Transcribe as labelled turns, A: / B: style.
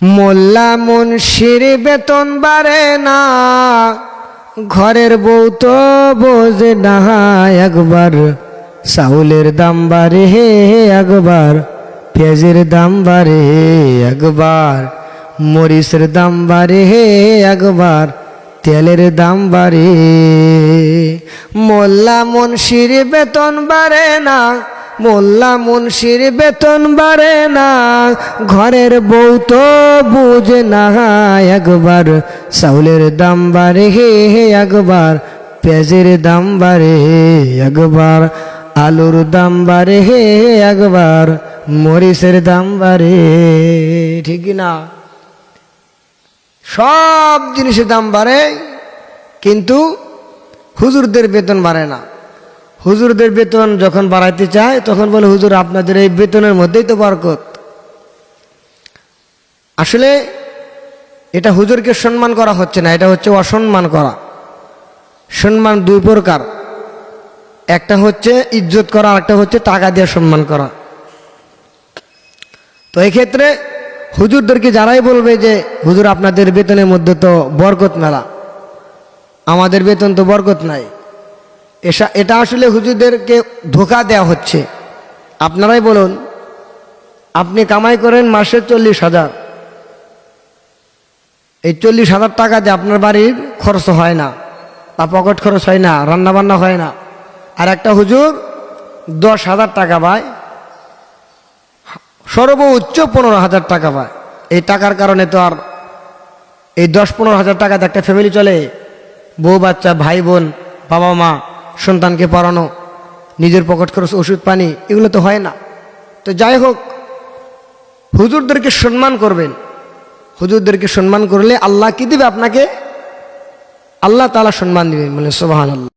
A: মোল্লা মুন্সির বেতন বাড়ে না, ঘরের বউ তো বোঝে না। একবার চাউলের দাম বাড়ে, একবার পেঁয়াজের দাম বাড়ে, একবার মরিচের দাম বাড়ে, একবার তেলের দাম বাড়ে। মোল্লা মুন্সির বেতন বাড়ে না, মোল্লা মুন্সির বেতন বাড়ে না, ঘরের বউ তো বুঝে না। একবার চাউলের দাম বাড়ে, একবার পেঁয়াজের দাম বাড়ে, একবার আলুর দাম বাড়ে, একবার মরিচের দাম বাড়ে। ঠিক না? সব জিনিসের দাম বাড়ে, কিন্তু হুজুরদের বেতন বাড়ে না। হুজুরদের বেতন যখন বাড়াইতে চায় তখন বলে, হুজুর আপনাদের এই বেতনের মধ্যেই তো বরকত। আসলে এটা হুজুরকে সম্মান করা হচ্ছে না, এটা হচ্ছে অসম্মান করা। সম্মান দুই প্রকার, একটা হচ্ছে ইজ্জত করা, একটা হচ্ছে টাকা দিয়ে সম্মান করা। তো এই ক্ষেত্রে হুজুরদেরকে যারাই বলবে যে হুজুর আপনাদের বেতনের মধ্যে তো বরকত মেলা, আমাদের বেতন তো বরকত নাই, এটা আসলে হুজুরদেরকে ধোঁকা দেওয়া হচ্ছে। আপনারাই বলুন, আপনি কামাই করেন মাসে 40,000, এই 40,000 টাকা যে আপনার বাড়ির খরচ হয় না, বা পকেট খরচ হয় না, রান্নাবান্না হয় না। আর একটা হুজুর 10,000 টাকা পায়, সর্বোচ্চ 15,000 টাকা পায়। এই টাকার কারণে তো আর এই 10-15,000 টাকাতে একটা ফ্যামিলি চলে? বউ বাচ্চা, ভাই বোন, বাবা মা, সন্তানকে পড়ানো, নিজের পকেট খরচ, ওষুধ পানি, এগুলো তো হয় না। তো যাই হোক, হুজুরদেরকে সম্মান করবেন। হুজুরদেরকে সম্মান করলে আল্লাহ কি দিবে আপনাকে? আল্লাহ তাআলা সম্মান দিবেন। বলে সুবহানাল্লাহ।